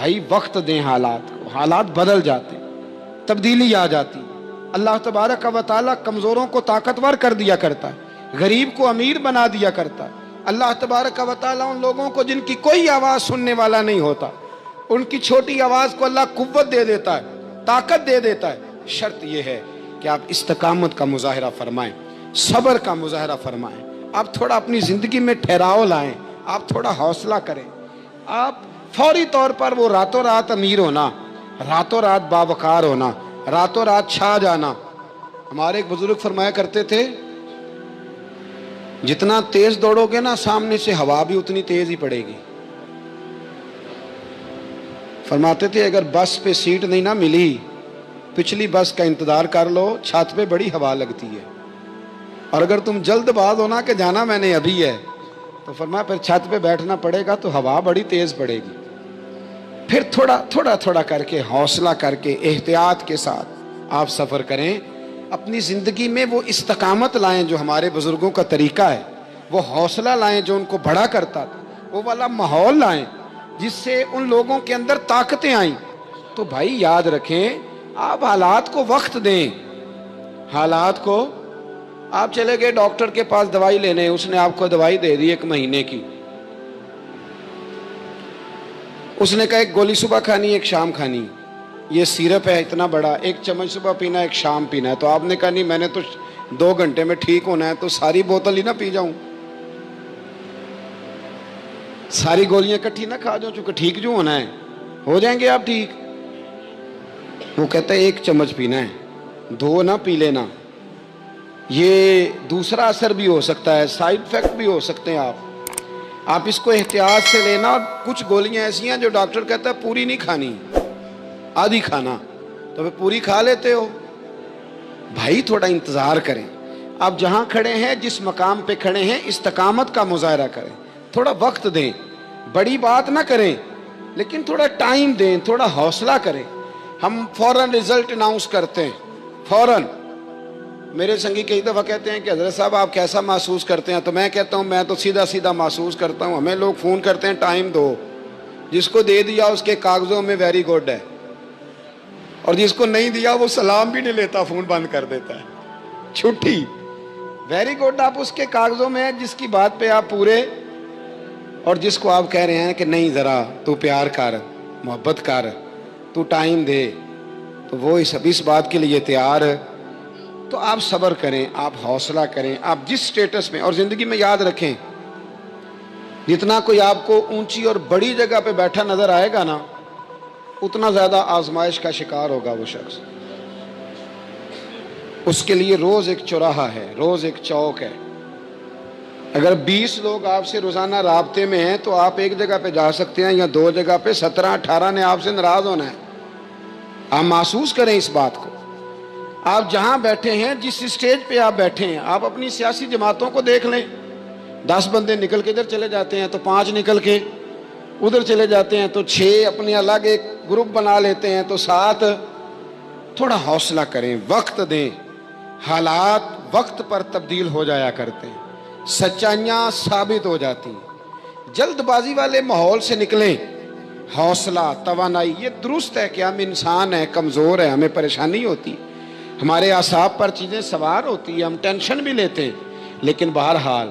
بھائی وقت دیں حالات کو، حالات بدل جاتے، تبدیلی آ جاتی۔ اللہ تبارک و تعالیٰ کمزوروں کو طاقتور کر دیا کرتا ہے، غریب کو امیر بنا دیا کرتا ہے۔ اللہ تبارک و تعالیٰ ان لوگوں کو جن کی کوئی آواز سننے والا نہیں ہوتا، ان کی چھوٹی آواز کو اللہ قوت دے دیتا ہے، طاقت دے دیتا ہے۔ شرط یہ ہے کہ آپ استقامت کا مظاہرہ فرمائیں، صبر کا مظاہرہ فرمائیں، آپ تھوڑا اپنی زندگی میں ٹھہراؤ لائیں، آپ تھوڑا حوصلہ کریں۔ آپ فوری طور پر وہ راتوں رات امیر ہونا، راتوں رات باوقار ہونا، راتوں رات چھا جانا۔ ہمارے ایک بزرگ فرمایا کرتے تھے، جتنا تیز دوڑو گے نا سامنے سے ہوا بھی اتنی تیز ہی پڑے گی۔ فرماتے تھے اگر بس پہ سیٹ نہیں نہ ملی، پچھلی بس کا انتظار کر لو، چھت پہ بڑی ہوا لگتی ہے، اور اگر تم جلد باز ہونا کہ جانا میں نے ابھی ہے، تو فرمایا پھر چھت پہ بیٹھنا پڑے گا تو ہوا بڑی تیز پڑے گی۔ پھر تھوڑا تھوڑا کر کے، حوصلہ کر کے، احتیاط کے ساتھ آپ سفر کریں، اپنی زندگی میں وہ استقامت لائیں جو ہمارے بزرگوں کا طریقہ ہے، وہ حوصلہ لائیں جو ان کو بڑا کرتا تھا، وہ والا ماحول لائیں جس سے ان لوگوں کے اندر طاقتیں آئیں۔ تو بھائی یاد رکھیں، آپ حالات کو وقت دیں، حالات کو۔ آپ چلے گئے ڈاکٹر کے پاس دوائی لینے، اس نے آپ کو دوائی دے دی 1 مہینے کی، اس نے کہا 1 گولی صبح کھانی 1 شام کھانی، یہ سیرپ ہے اتنا بڑا، 1 چمچ صبح پینا 1 شام پینا ہے۔ تو آپ نے کہا نہیں میں نے تو 2 گھنٹے میں ٹھیک ہونا ہے، تو ساری بوتل ہی نہ پی جاؤں، ساری گولیاں اکٹھی نہ کھا جاؤں، چونکہ ٹھیک جو ہونا ہے ہو جائیں گے آپ ٹھیک۔ وہ کہتا ہے 1 چمچ پینا ہے، 2 نہ پی لینا، یہ دوسرا اثر بھی ہو سکتا ہے، سائیڈ افیکٹ بھی ہو سکتے ہیں۔ آپ اس کو احتیاط سے لینا، اور کچھ گولیاں ایسی ہیں جو ڈاکٹر کہتا ہے پوری نہیں کھانی، آدھی کھانا، تو پھر پوری کھا لیتے ہو۔ بھائی تھوڑا انتظار کریں، آپ جہاں کھڑے ہیں، جس مقام پہ کھڑے ہیں، استقامت کا مظاہرہ کریں، تھوڑا وقت دیں، بڑی بات نہ کریں لیکن تھوڑا ٹائم دیں، تھوڑا حوصلہ کریں۔ ہم فوراً رزلٹ اناؤنس کرتے ہیں، فوراً۔ میرے سنگی کئی دفعہ کہتے ہیں کہ حضرت صاحب آپ کیسا محسوس کرتے ہیں، تو میں کہتا ہوں میں تو سیدھا محسوس کرتا ہوں۔ ہمیں لوگ فون کرتے ہیں ٹائم دو، جس کو دے دیا اس کے کاغذوں میں ویری گڈ ہے، اور جس کو نہیں دیا وہ سلام بھی نہیں لیتا، فون بند کر دیتا ہے، چھٹی۔ ویری گڈ آپ اس کے کاغذوں میں ہے جس کی بات پہ آپ پورے، اور جس کو آپ کہہ رہے ہیں کہ نہیں ذرا تو پیار کر، محبت کر، تو ٹائم دے، تو وہ اس بات کے لیے تیار ہے۔ تو آپ صبر کریں، آپ حوصلہ کریں، آپ جس سٹیٹس میں، اور زندگی میں یاد رکھیں جتنا کوئی آپ کو اونچی اور بڑی جگہ پہ بیٹھا نظر آئے گا نا، اتنا زیادہ آزمائش کا شکار ہوگا وہ شخص۔ اس کے لیے روز ایک چوراہا ہے، روز ایک چوک ہے۔ اگر 20 لوگ آپ سے روزانہ رابطے میں ہیں تو آپ ایک جگہ پہ جا سکتے ہیں، یا 2 جگہ پہ، 17-18 نے آپ سے ناراض ہونا ہے۔ آپ محسوس کریں اس بات کو۔ آپ جہاں بیٹھے ہیں، جس اسٹیج پہ آپ بیٹھے ہیں، آپ اپنی سیاسی جماعتوں کو دیکھ لیں، 10 بندے نکل کے ادھر چلے جاتے ہیں تو 5 نکل کے ادھر چلے جاتے ہیں، تو 6 اپنے الگ ایک گروپ بنا لیتے ہیں، تو 7۔ تھوڑا حوصلہ کریں، وقت دیں، حالات وقت پر تبدیل ہو جایا کرتے ہیں، سچائیاں ثابت ہو جاتی ہیں۔ جلد بازی والے ماحول سے نکلیں، حوصلہ، توانائی، یہ درست ہے کہ ہم انسان ہیں، کمزور ہیں، ہمیں پریشانی ہوتی ہے، ہمارے اعصاب پر چیزیں سوار ہوتی ہیں، ہم ٹینشن بھی لیتے ہیں، لیکن بہرحال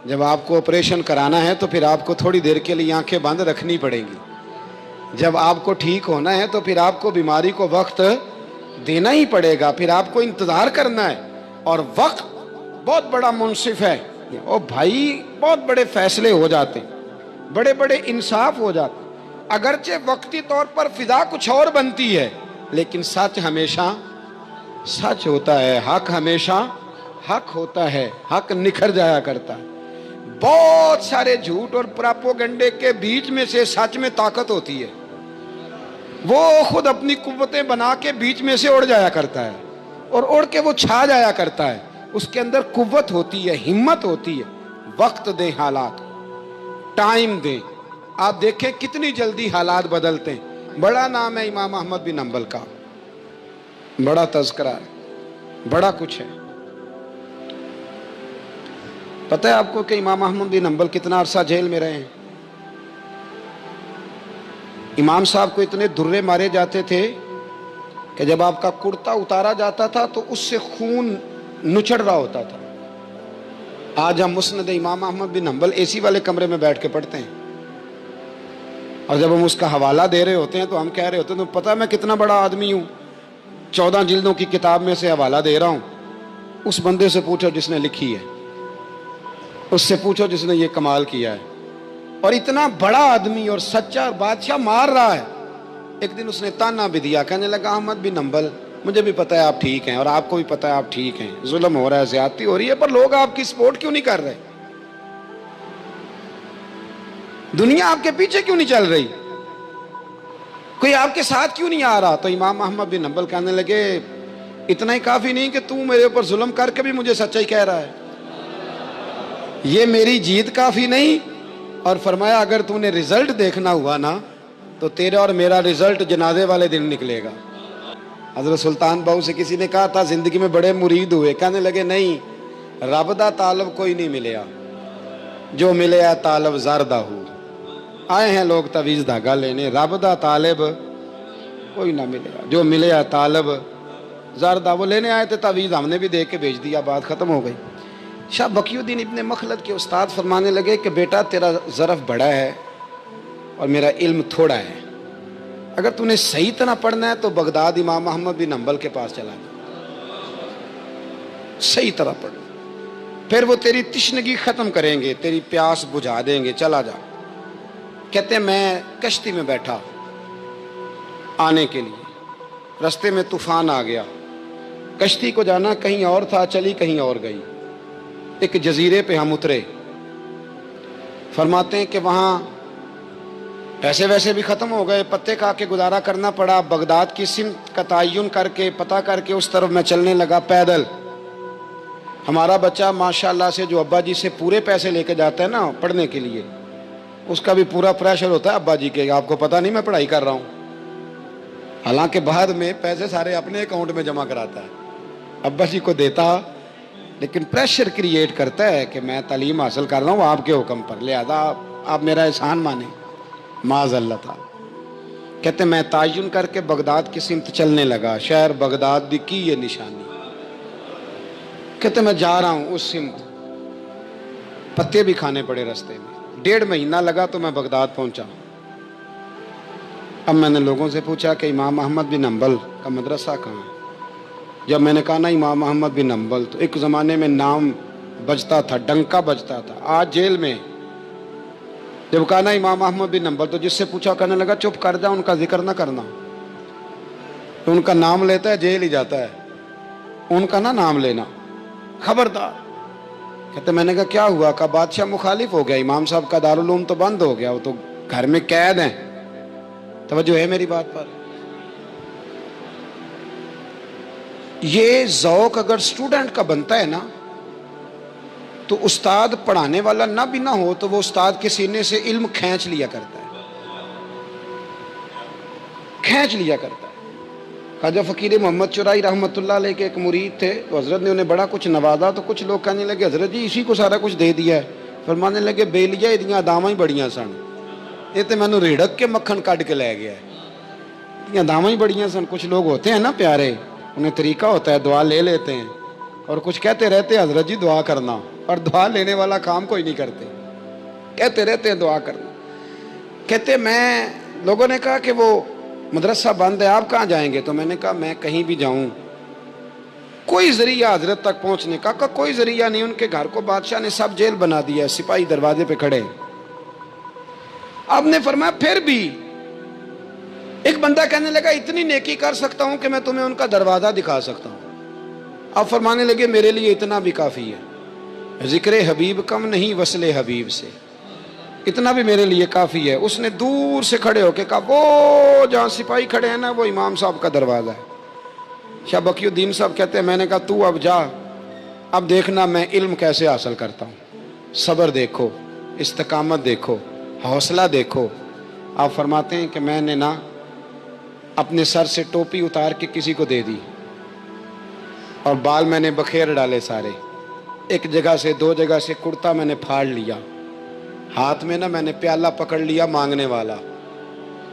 جب آپ کو آپریشن کرانا ہے تو پھر آپ کو تھوڑی دیر کے لیے آنکھیں بند رکھنی پڑیں گی۔ جب آپ کو ٹھیک ہونا ہے تو پھر آپ کو بیماری کو وقت دینا ہی پڑے گا، پھر آپ کو انتظار کرنا ہے، اور وقت بہت بڑا منصف ہے۔ اور بھائی بہت بڑے فیصلے ہو جاتے ہیں، بڑے بڑے انصاف ہو جاتے ہیں، اگرچہ وقتی طور پر فضا کچھ اور بنتی ہے، لیکن سچ ہمیشہ سچ ہوتا ہے، حق ہمیشہ حق ہوتا ہے، حق نکھر جایا کرتا ہے۔ بہت سارے جھوٹ اور پراپوگنڈے کے بیچ میں سے سچ میں طاقت ہوتی ہے، وہ خود اپنی قوتیں بنا کے بیچ میں سے اڑ جایا کرتا ہے، اور اڑ کے وہ چھا جایا کرتا ہے، اس کے اندر قوت ہوتی ہے، ہمت ہوتی ہے۔ وقت دیں، حالات ٹائم دیں، آپ دیکھیں کتنی جلدی حالات بدلتے ہیں۔ بڑا نام ہے امام احمد بن حنبل کا، بڑا تذکرہ ہے، بڑا کچھ ہے۔ پتہ ہے آپ کو کہ امام احمد بن حنبل کتنا عرصہ جیل میں رہے ہیں؟ امام صاحب کو اتنے درے مارے جاتے تھے کہ جب آپ کا کرتا اتارا جاتا تھا تو اس سے خون نچڑ رہا ہوتا تھا. آج ہم مسند امام احمد بن حنبل اے سی والے کمرے میں بیٹھ کے پڑھتے ہیں، اور جب ہم اس کا حوالہ دے رہے ہوتے ہیں تو ہم کہہ رہے ہوتے ہیں تو پتہ میں کتنا بڑا آدمی ہوں، 14 جلدوں کی کتاب میں سے حوالہ دے رہا ہوں. اس بندے سے پوچھو جس نے لکھی ہے، اس سے پوچھو جس نے یہ کمال کیا ہے. اور اتنا بڑا آدمی اور سچا بادشاہ مار رہا ہے. ایک دن اس نے تانا بھی دیا، کہنے لگا احمد بن حنبل مجھے بھی پتہ ہے آپ ٹھیک ہیں اور آپ کو بھی پتہ ہے آپ ٹھیک ہیں، ظلم ہو رہا ہے، زیادتی ہو رہی ہے، پر لوگ آپ کی سپورٹ کیوں نہیں کر رہے؟ دنیا آپ کے پیچھے کیوں نہیں چل رہی؟ کوئی آپ کے ساتھ کیوں نہیں آ رہا؟ تو امام احمد بن حنبل کہنے لگے اتنا ہی کافی نہیں کہ تو میرے اوپر ظلم کر کے بھی مجھے سچائی کہہ رہا ہے، یہ میری جیت کافی نہیں. اور فرمایا اگر تو نے رزلٹ دیکھنا ہوا نا تو تیرا اور میرا رزلٹ جنازے والے دن نکلے گا. حضرت سلطان بہو سے کسی نے کہا تھا زندگی میں بڑے مرید ہوئے، کہنے لگے نہیں، رب دا طالب کوئی نہیں ملیا، جو ملیا طالب زردہ ہو. آئے ہیں لوگ تعویذ دھاگا لینے، رب دا طالب کوئی نہ ملیا، جو ملیا طالب زردہ. وہ لینے آئے تھے تعویذ، ہم نے بھی دے کے بھیج دیا، بات ختم ہو گئی. شاہ بقی الدین ابن مخلد کے استاد فرمانے لگے کہ بیٹا تیرا ظرف بڑا ہے اور میرا علم تھوڑا ہے، اگر تو نے صحیح طرح پڑھنا ہے تو بغداد امام احمد بن حنبل کے پاس چلا جا، صحیح طرح پڑھ، پھر وہ تیری تشنگی ختم کریں گے، تیری پیاس بجھا دیں گے، چلا جا. کہتے ہیں میں کشتی میں بیٹھا آنے کے لیے، رستے میں طوفان آ گیا، کشتی کو جانا کہیں اور تھا، چلی کہیں اور گئی. ایک جزیرے پہ ہم اترے. فرماتے ہیں کہ وہاں پیسے ویسے بھی ختم ہو گئے، پتے کھا کے گزارا کرنا پڑا. بغداد کی سمت کا تعین کر کے پتہ کر کے اس طرف میں چلنے لگا پیدل. ہمارا بچہ ماشاءاللہ سے جو ابا جی سے پورے پیسے لے کے جاتا ہے نا پڑھنے کے لیے، اس کا بھی پورا پریشر ہوتا ہے ابا جی کے، آپ کو پتہ نہیں میں پڑھائی کر رہا ہوں، حالانکہ بعد میں پیسے سارے اپنے اکاؤنٹ میں جمع کراتا ہے، ابا جی کو دیتا، لیکن پریشر کریٹ کرتا ہے کہ میں تعلیم حاصل کر رہا ہوں آپ کے حکم پر، لہذا آپ میرا احسان مانیں. معاذ اللہ تعالی. کہتے میں تعین کر کے بغداد کی سمت چلنے لگا، شہر بغداد دی کی یہ نشانی. کہتے میں جا رہا ہوں اس سمت، پتے بھی کھانے پڑے رستے میں. 1.5 مہینہ لگا تو میں بغداد پہنچا. اب میں نے لوگوں سے پوچھا کہ امام احمد بن حنبل کا مدرسہ کہاں ہے؟ جب میں نے کہا نا امام احمد بن حنبل، تو ایک زمانے میں نام بجتا تھا، ڈنکا بجتا تھا. آج جیل میں. جب کہا نا امام احمد بن حنبل تو جس سے پوچھا کہنے لگا چپ کر جا، ان کا ذکر نہ کرنا. تو ان کا نام لیتا ہے جیل ہی جاتا ہے، ان کا نہ نام لینا، خبردار. کہتے میں نے کہا کیا ہوا؟ کہا بادشاہ مخالف ہو گیا، امام صاحب کا دارالعلوم تو بند ہو گیا، وہ تو گھر میں قید ہیں. توجہ ہے میری بات پر؟ یہ ذوق اگر اسٹوڈنٹ کا بنتا ہے نا تو استاد پڑھانے والا نہ بھی نہ ہو تو وہ استاد کے سینے سے علم کھینچ لیا کرتا ہے، کھینچ لیا کرتا ہے. خواجہ فقیر محمد چرائی رحمۃ اللہ علیہ کے ایک مرید تھے، تو حضرت نے انہیں بڑا کچھ نوازا. تو کچھ لوگ کہنے لگے حضرت جی اسی کو سارا کچھ دے دیا ہے. فرمانے لگے بیلیاں ادیاں داواں ہی بڑیاں سن، یہ تو مینوں ریڑک کے مکھن کڈ کے لے گیا ہے. ادیاں داواں ہی بڑیاں سن. کچھ لوگ ہوتے ہیں نا پیارے، انہیں طریقہ ہوتا ہے، دعا لے لیتے ہیں اور کچھ کہتے رہتے ہیں حضرت جی دعا کرنا، اور دعا لینے والا کام کوئی نہیں کرتے، کہتے رہتے ہیں دعا کرنا. کہتے میں، لوگوں نے کہا کہ وہ مدرسہ بند ہے آپ کہاں جائیں گے؟ تو میں نے کہا میں کہیں بھی جاؤں کوئی ذریعہ حضرت تک پہنچنے کا. کوئی ذریعہ نہیں. ان کے گھر کو بادشاہ نے سب جیل بنا دیا ہے، سپاہی دروازے پہ کھڑے. آپ نے فرمایا پھر بھی ایک بندہ کہنے لگا اتنی نیکی کر سکتا ہوں کہ میں تمہیں ان کا دروازہ دکھا سکتا ہوں. آپ فرمانے لگے میرے لیے اتنا بھی کافی ہے، ذکر حبیب کم نہیں وصل حبیب سے، اتنا بھی میرے لیے کافی ہے. اس نے دور سے کھڑے ہو کے کہا وہ جہاں سپاہی کھڑے ہیں نا وہ امام صاحب کا دروازہ ہے. شاہ بقی الدین صاحب کہتے ہیں میں نے کہا تو اب جا، اب دیکھنا میں علم کیسے حاصل کرتا ہوں. صبر دیکھو، استقامت دیکھو، حوصلہ دیکھو. آپ فرماتے ہیں کہ میں نے نا اپنے سر سے ٹوپی اتار کے کسی کو دے دی اور بال میں نے بخیر ڈالے سارے. ایک جگہ سے 2 جگہ سے کرتا میں نے پھاڑ لیا، ہاتھ میں نا میں نے پیالہ پکڑ لیا مانگنے والا.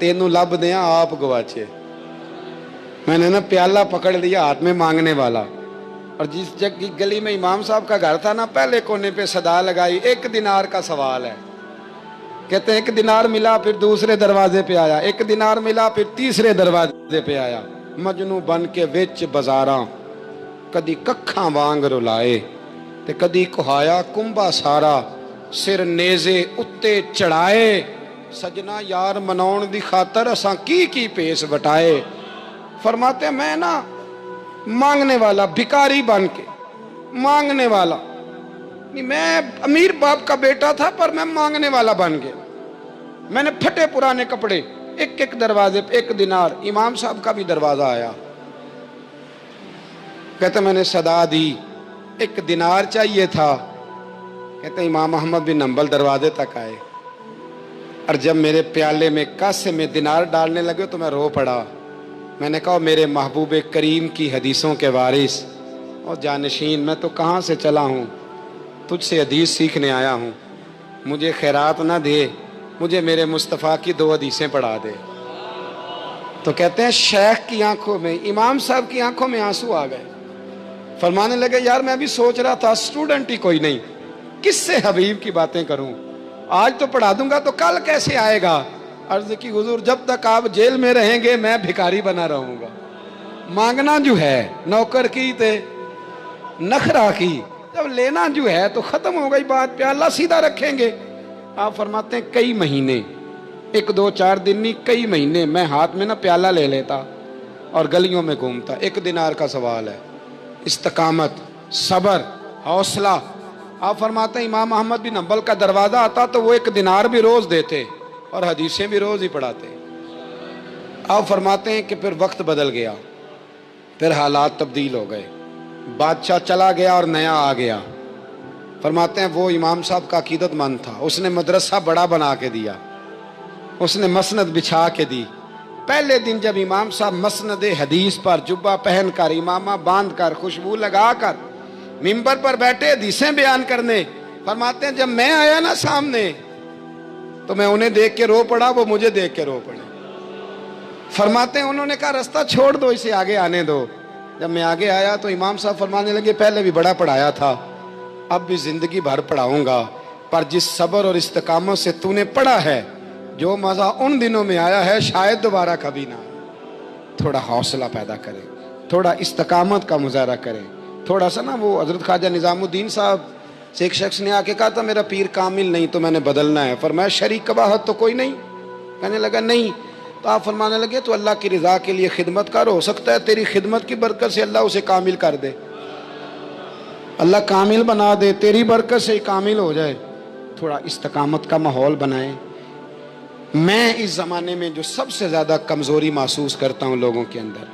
تینوں لب دیا آپ گواچے. میں نے نا پیالہ پکڑ لیا ہاتھ میں مانگنے والا, اور جس گلی میں امام صاحب کا گھر تھا نا, پہلے کونے پہ صدا لگائی, 1 دینار کا سوال ہے. کہتے ہیں 1 دینار ملا, پھر دوسرے دروازے پہ آیا, 1 دینار ملا, پھر تیسرے دروازے پہ آیا. مجنو بن کے وچ بازاراں کدی ککھاں وانگ رلائے تے کدی کہایا کنبا سارا, سر نیزے اتے چڑھائے. سجنا یار مناؤن دی خاطر اساں کی پیس بٹائے. فرماتے میں نا مانگنے والا, بھکاری بن کے مانگنے والا نہیں, میں امیر باپ کا بیٹا تھا پر میں مانگنے والا بن گیا. میں نے پھٹے پرانے کپڑے, ایک دروازے پہ 1 دینار. امام صاحب کا بھی دروازہ آیا, کہتے میں نے صدا دی, 1 دینار چاہیے تھا. کہتے امام احمد بن حنبل دروازے تک آئے, اور جب میرے پیالے میں کاسے میں دینار ڈالنے لگے تو میں رو پڑا. میں نے کہا میرے محبوب کریم کی حدیثوں کے وارث اور جانشین, میں تو کہاں سے چلا ہوں, تجھ سے حدیث سیکھنے آیا ہوں. مجھے خیرات نہ دے, مجھے میرے مصطفیٰ کی 2 حدیثیں پڑھا دے. تو کہتے ہیں شیخ کی آنکھوں میں, امام صاحب کی آنکھوں میں آنسو آ گئے. فرمانے لگے یار میں بھی سوچ رہا تھا اسٹوڈنٹ ہی کوئی نہیں, کس سے حبیب کی باتیں کروں, آج تو پڑھا دوں گا تو کل کیسے آئے گا. عرض کی حضور جب تک آپ جیل میں رہیں گے میں بھکاری بنا رہوں گا. مانگنا جو ہے نوکر کی تے نخرا کی, جب لینا جو ہے تو ختم ہو گئی بات, پیالہ سیدھا رکھیں گے. آپ فرماتے ہیں کئی مہینے, 1 2 4 دن نہیں, کئی مہینے میں ہاتھ میں نا پیالہ لے لیتا اور گلیوں میں گھومتا. 1 دینار کا سوال ہے. استقامت, صبر, حوصلہ. آپ فرماتے ہیں امام احمد بن حنبل کا دروازہ آتا تو وہ 1 دینار بھی روز دیتے اور حدیثیں بھی روز ہی پڑھاتے. آپ فرماتے ہیں کہ پھر وقت بدل گیا, پھر حالات تبدیل ہو گئے, بادشاہ چلا گیا اور نیا آ گیا. فرماتے ہیں وہ امام صاحب کا عقیدت مند تھا, اس نے مدرسہ بڑا بنا کے دیا, اس نے مسند بچھا کے دی. پہلے دن جب امام صاحب مسند حدیث پر جبہ پہن کر, امامہ باندھ کر, خوشبو لگا کر ممبر پر بیٹھے حدیثیں بیان کرنے, فرماتے ہیں جب میں آیا نا سامنے تو میں انہیں دیکھ کے رو پڑا, وہ مجھے دیکھ کے رو پڑے. فرماتے ہیں انہوں نے کہا رستہ چھوڑ دو, اسے آگے آنے دو. جب میں آگے آیا تو امام صاحب فرمانے لگے پہلے بھی بڑا پڑھایا تھا, اب بھی زندگی بھر پڑھاؤں گا, پر جس صبر اور استقامت سے تو نے پڑھا ہے, جو مزہ ان دنوں میں آیا ہے شاید دوبارہ کبھی نہ. تھوڑا حوصلہ پیدا کریں, تھوڑا استقامت کا مظاہرہ کریں, تھوڑا سا نا. وہ حضرت خواجہ نظام الدین صاحب سے ایک شخص نے آ کے کہا تھا میرا پیر کامل نہیں تو میں نے بدلنا ہے. فرمایا شریک قباحت تو کوئی نہیں. کہنے لگا نہیں. تو آپ فرمانے لگے تو اللہ کی رضا کے لیے خدمت کر, ہو سکتا ہے تیری خدمت کی برکت سے اللہ اسے کامل کر دے, اللہ کامل بنا دے, تیری برکت سے کامل ہو جائے. تھوڑا استقامت کا ماحول بنائیں. میں اس زمانے میں جو سب سے زیادہ کمزوری محسوس کرتا ہوں لوگوں کے اندر,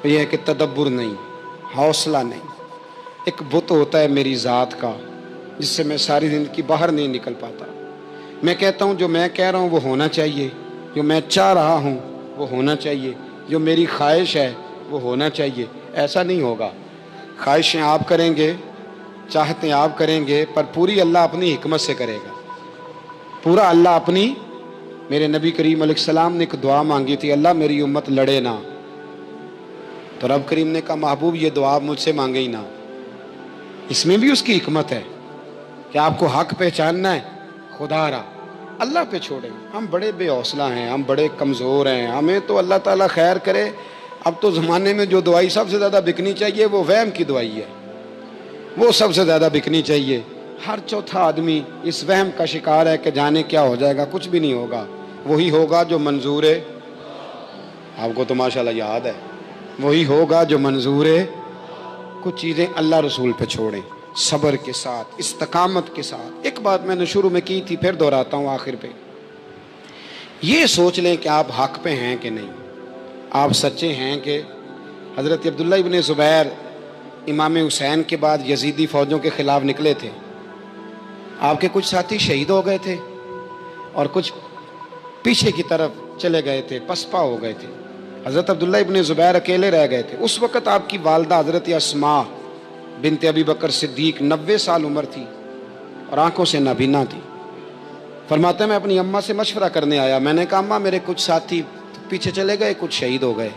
یہ ہے کہ تدبر نہیں, حوصلہ نہیں. ایک بت ہوتا ہے میری ذات کا جس سے میں ساری زندگی باہر نہیں نکل پاتا. میں کہتا ہوں جو میں کہہ رہا ہوں وہ ہونا چاہیے, جو میں چاہ رہا ہوں وہ ہونا چاہیے, جو میری خواہش ہے وہ ہونا چاہیے. ایسا نہیں ہوگا. خواہشیں آپ کریں گے, چاہتے آپ کریں گے, پر پوری اللہ اپنی حکمت سے کرے گا. پورا اللہ اپنی. میرے نبی کریم علیہ السلام نے ایک دعا مانگی تھی, اللہ میری امت لڑے نہ. تو رب کریم نے کہا محبوب یہ دعا مجھ سے مانگے ہی نہ. اس میں بھی اس کی حکمت ہے کہ آپ کو حق پہچاننا ہے, خدا را اللہ پہ چھوڑیں. ہم بڑے بے حوصلہ ہیں, ہم بڑے کمزور ہیں, ہمیں تو اللہ تعالیٰ خیر کرے. اب تو زمانے میں جو دعائی سب سے زیادہ بکنی چاہیے وہ وہم کی دعائی ہے, وہ سب سے زیادہ بکنی چاہیے. ہر چوتھا آدمی اس وہم کا شکار ہے کہ جانے کیا ہو جائے گا. کچھ بھی نہیں ہوگا, وہی ہوگا جو منظور ہے. آپ کو تو ماشاءاللہ یاد ہے, وہی ہوگا جو منظور ہے. کچھ چیزیں اللہ رسول پہ چھوڑیں, صبر کے ساتھ, استقامت کے ساتھ. ایک بات میں نے شروع میں کی تھی, پھر دہراتا ہوں آخر پہ. یہ سوچ لیں کہ آپ حق پہ ہیں کہ نہیں, آپ سچے ہیں کہ. حضرت عبداللہ ابن زبیر امام حسین کے بعد یزیدی فوجوں کے خلاف نکلے تھے. آپ کے کچھ ساتھی شہید ہو گئے تھے اور کچھ پیچھے کی طرف چلے گئے تھے, پسپا ہو گئے تھے. حضرت عبداللہ ابن زبیر اکیلے رہ گئے تھے. اس وقت آپ کی والدہ حضرت اسماء بنت ابی بکر صدیق 90 سال عمر تھی اور آنکھوں سے نابینا تھی. فرماتے ہیں میں اپنی اماں سے مشورہ کرنے آیا, میں نے کہا اماں میرے کچھ ساتھی پیچھے چلے گئے, کچھ شہید ہو گئے.